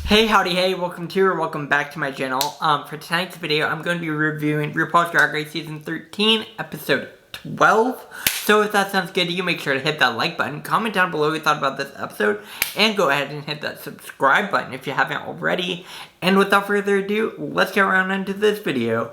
Hey, howdy, hey, welcome to or welcome back to my channel. For tonight's video, I'm going to be reviewing RuPaul's Drag Race Season 13, Episode 12. So if that sounds good to you, make sure to hit that like button, comment down below what you thought about this episode, and go ahead and hit that subscribe button if you haven't already. And without further ado, let's get around into this video.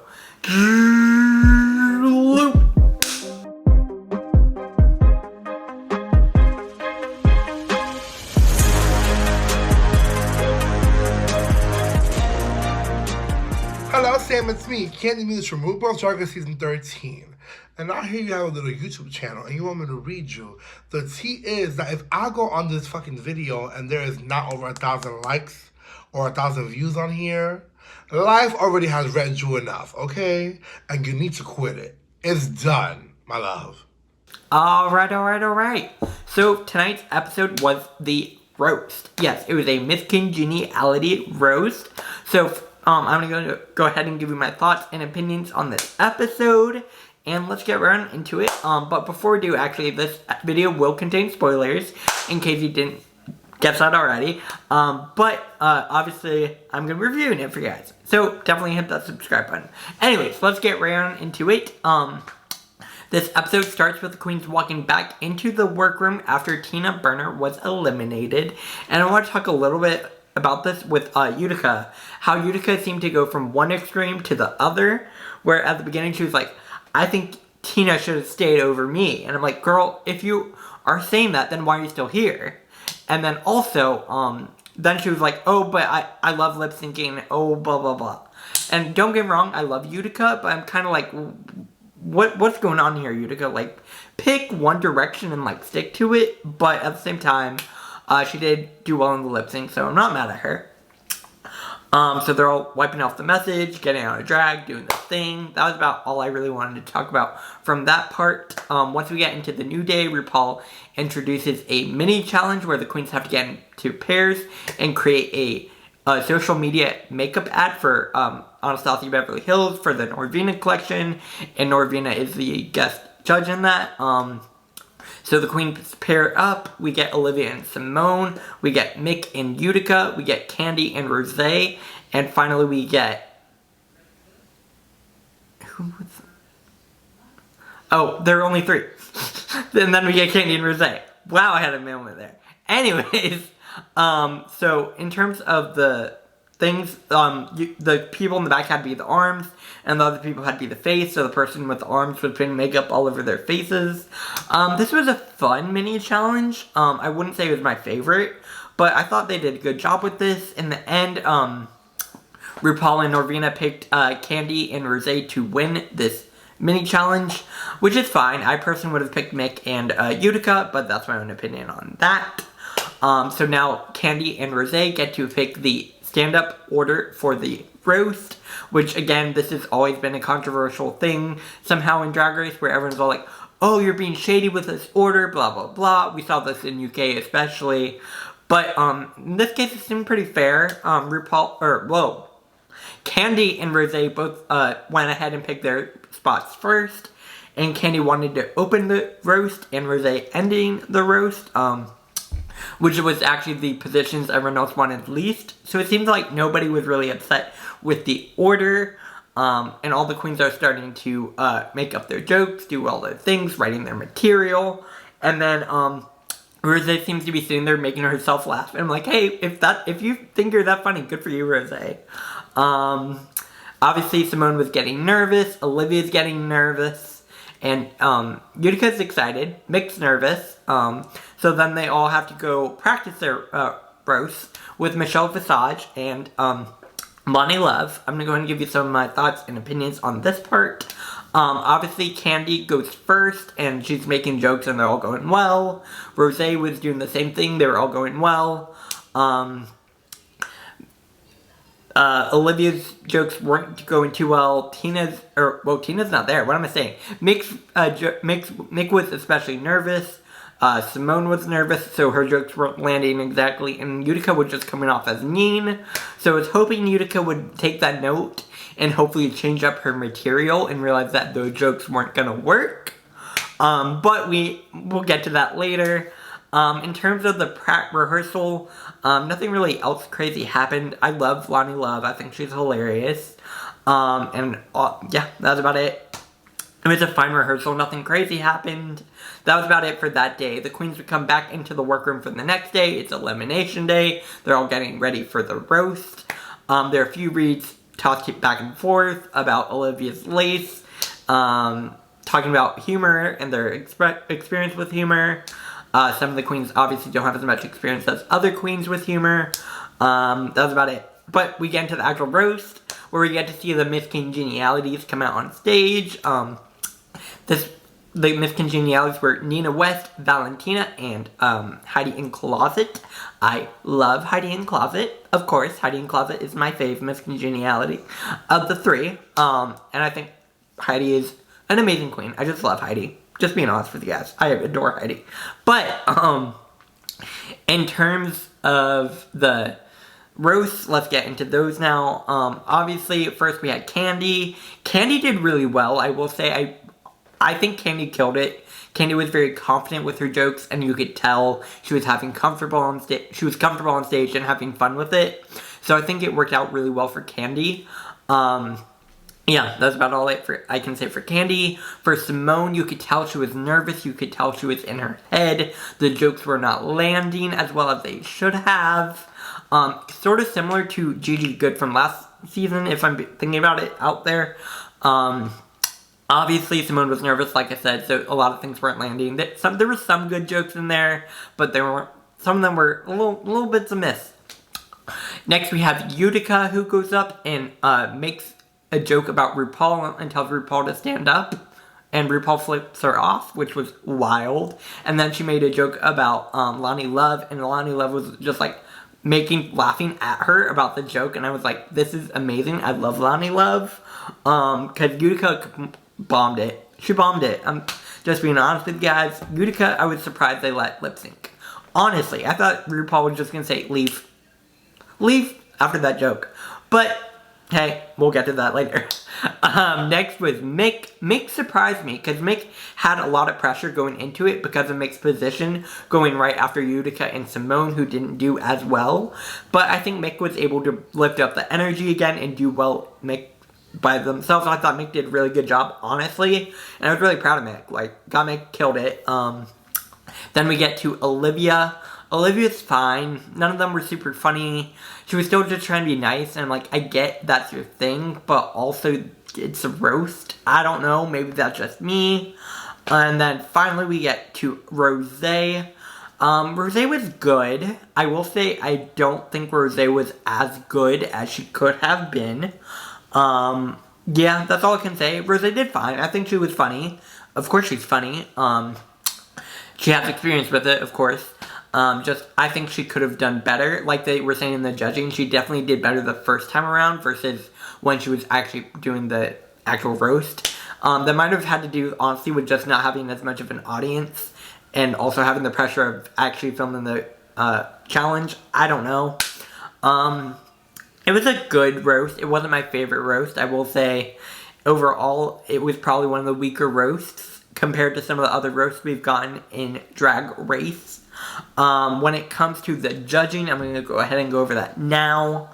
Hello Sam, it's me, Candy Muse from RuPaul's Drag Race Season 13. And I hear you have a little YouTube channel and you want me to read you. The tea is that if I go on this fucking video and there is not over 1,000 likes or 1,000 views on here, life already has read you enough, okay? And you need to quit it. It's done, my love. Alright. So tonight's episode was the roast. Yes, it was a Miss Congeniality roast. So I'm going to go ahead and give you my thoughts and opinions on this episode, and let's get right into it. But before we do, actually, this video will contain spoilers, in case you didn't guess that already. Obviously, I'm going to be reviewing it for you guys, so definitely hit that subscribe button. Anyways, let's get right on into it. This episode starts with the queens walking back into the workroom after Tina Burner was eliminated, and I want to talk a little bit about this with Utica. How Utica seemed to go from one extreme to the other, where at the beginning she was like, I think Tina should have stayed over me. And I'm like, girl, if you are saying that, then why are you still here? And then also, then she was like, oh, but I love lip syncing, oh, blah, blah, blah. And don't get me wrong, I love Utica, but I'm kind of like, what's going on here, Utica? Like, pick one direction and, like, stick to it, but at the same time, she did do well in the lip sync, so I'm not mad at her. So they're all wiping off the message, getting out of drag, doing the thing. That was about all I really wanted to talk about from that part. Once we get into the new day, RuPaul introduces a mini challenge where the queens have to get into pairs and create a social media makeup ad for Anastasia Beverly Hills for the Norvina collection, and Norvina is the guest judge in that. So the queens pair up, we get Olivia and Simone, we get Mick and Utica, we get Candy and Rosé, and finally we get... Oh, there are only three. And then we get Candy and Rosé. Wow, I had a moment there. Anyways, so in terms of the things, the people in the back had to be the arms, and the other people had to be the face, so the person with the arms was putting makeup all over their faces. This was a fun mini challenge. I wouldn't say it was my favorite, but I thought they did a good job with this. In the end, RuPaul and Norvina picked Candy and Rosé to win this mini challenge, which is fine. I personally would have picked Mick and Utica, but that's my own opinion on that. So now Candy and Rosé get to pick the stand-up order for the roast, which again, this has always been a controversial thing somehow in Drag Race, where everyone's all like, oh, you're being shady with this order, blah, blah, blah. We saw this in UK especially. But in this case, it seemed pretty fair. Candy and Rosé both went ahead and picked their spots first, and Candy wanted to open the roast, and Rosé ending the roast, which was actually the positions everyone else wanted least. So it seems like nobody was really upset with the order, and all the queens are starting to make up their jokes, do all their things, writing their material, and then Rosé seems to be sitting there making herself laugh, and I'm like, hey, if you think you're that funny, good for you, Rosé. Obviously Simone was getting nervous, Olivia's getting nervous, and Utica's excited, Mick's nervous, so then they all have to go practice their roast with Michelle Visage and Bonnie Love. I'm going to go ahead and give you some of my thoughts and opinions on this part. Obviously Candy goes first, and she's making jokes and they're all going well. Rosé was doing the same thing, they were all going well. Olivia's jokes weren't going too well. Tina's not there. What am I saying? Mick was especially nervous. Simone was nervous, so her jokes weren't landing exactly, and Utica was just coming off as mean. So I was hoping Utica would take that note and hopefully change up her material and realize that those jokes weren't gonna work. But we'll get to that later. In terms of the rehearsal, nothing really else crazy happened. I love Lonnie Love. I think she's hilarious. Yeah, that's about it. It was a fine rehearsal. Nothing crazy happened. That was about it for that day. The queens would come back into the workroom for the next day. It's elimination day. They're all getting ready for the roast. There are a few reads tossed back and forth about Olivia's lace. Talking about humor and their experience with humor. Some of the queens obviously don't have as much experience as other queens with humor. That was about it. But we get into the actual roast, where we get to see the Miss Congenialities come out on stage. The Miss Congenialities were Nina West, Valentina, and Heidi in Closet. I love Heidi in Closet. Of course, Heidi in Closet is my fave Miss Congeniality of the three. And I think Heidi is an amazing queen. I just love Heidi. Just being honest with you guys. I adore Heidi. But, in terms of the roasts, let's get into those now. Obviously, first we had Candy. Candy did really well. I will say, I think Candy killed it. Candy was very confident with her jokes, and you could tell she was comfortable on stage and having fun with it. So I think it worked out really well for Candy. Yeah, that's about all I can say for Candy. For Simone, you could tell she was nervous. You could tell she was in her head. The jokes were not landing as well as they should have. Sort of similar to Gigi Good from last season, if I'm thinking about it out there. Obviously, Simone was nervous, like I said, so a lot of things weren't landing. There were some good jokes in there, but some of them were little bits amiss. Next, we have Utica, who goes up and makes a joke about RuPaul and tells RuPaul to stand up. And RuPaul flips her off, which was wild. And then she made a joke about Lonnie Love, and Lonnie Love was just like laughing at her about the joke. And I was like, this is amazing. I love Lonnie Love. Because Utica bombed it. She bombed it. I'm just being honest with you guys. Utica, I was surprised they let lip sync. Honestly, I thought RuPaul was just going to say, leave. Leave after that joke. But hey, we'll get to that later. Next was Mick. Mick surprised me because Mick had a lot of pressure going into it because of Mick's position going right after Utica and Simone, who didn't do as well. But I think Mick was able to lift up the energy again and do well Mick by themselves. I thought Mick did a really good job, honestly. And I was really proud of Mick. Mick killed it. Then we get to Olivia. Olivia's fine. None of them were super funny. She was still just trying to be nice, and I get that's your thing, but also it's a roast. I don't know, maybe that's just me. And then finally we get to Rosé. Rosé was good. I will say I don't think Rosé was as good as she could have been. Yeah, that's all I can say. Rosé did fine. I think she was funny. Of course she's funny. She has experience with it, of course. I think she could have done better. Like they were saying in the judging, she definitely did better the first time around versus when she was actually doing the actual roast. That might have had to do, honestly, with just not having as much of an audience and also having the pressure of actually filming the challenge. I don't know. It was a good roast. It wasn't my favorite roast. I will say, overall, it was probably one of the weaker roasts compared to some of the other roasts we've gotten in Drag Race. When it comes to the judging, I'm going to go ahead and go over that now.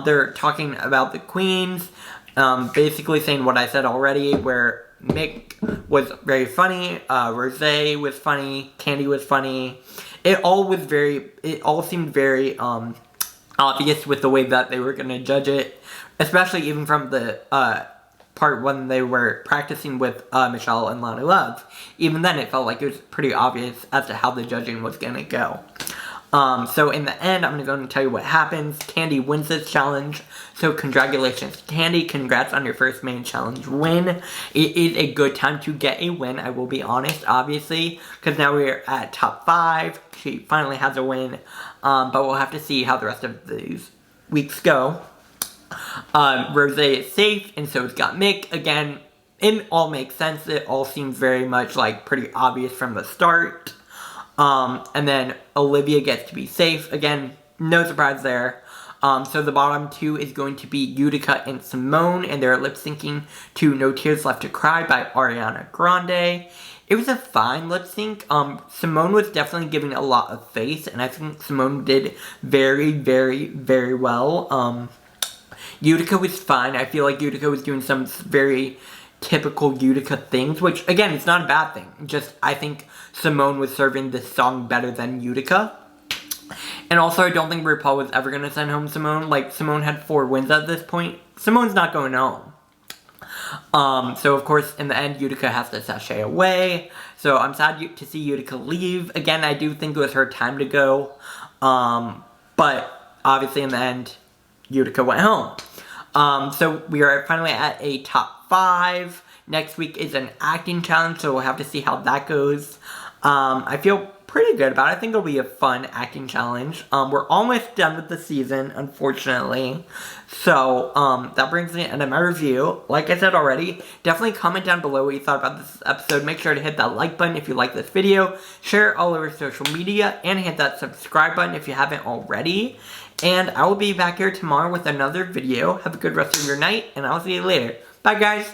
They're talking about the queens, basically saying what I said already, where Mick was very funny, Rosé was funny, Candy was funny. It all seemed very obvious with the way that they were going to judge it, especially even from the part when they were practicing with Michelle and Lonnie Love. Even then, it felt like it was pretty obvious as to how the judging was going to go. So in the end, I'm going to go and tell you what happens. Candy wins this challenge. So congratulations, Candy. Congrats on your first main challenge win. It is a good time to get a win, I will be honest, obviously. Because now we're at top 5. She finally has a win. But we'll have to see how the rest of these weeks go. Rosé is safe, and so it's got Mick. Again, it all makes sense. It all seems very much pretty obvious from the start. And then Olivia gets to be safe. Again, no surprise there. So the bottom 2 is going to be Utica and Simone, and they're lip syncing to No Tears Left to Cry by Ariana Grande. it was a fine lip sync. Simone was definitely giving a lot of face, and I think Simone did very, very, very well. Utica was fine. I feel like Utica was doing some very typical Utica things, which, again, it's not a bad thing. Just, I think Simone was serving this song better than Utica. And also, I don't think RuPaul was ever going to send home Simone. Like, Simone had 4 wins at this point. Simone's not going home. So, of course, in the end, Utica has to sashay away. So, I'm sad to see Utica leave. Again, I do think it was her time to go. But, obviously, in the end, Utica went home. So, we are finally at a top 5. Next week is an acting challenge, so we'll have to see how that goes. I feel pretty good about it. I think it'll be a fun acting challenge. We're almost done with the season, unfortunately. So, that brings me to the end of my review. Like I said already, definitely comment down below what you thought about this episode. Make sure to hit that like button if you like this video. Share it all over social media. And hit that subscribe button if you haven't already. And I will be back here tomorrow with another video. Have a good rest of your night. And I'll see you later. Bye, guys.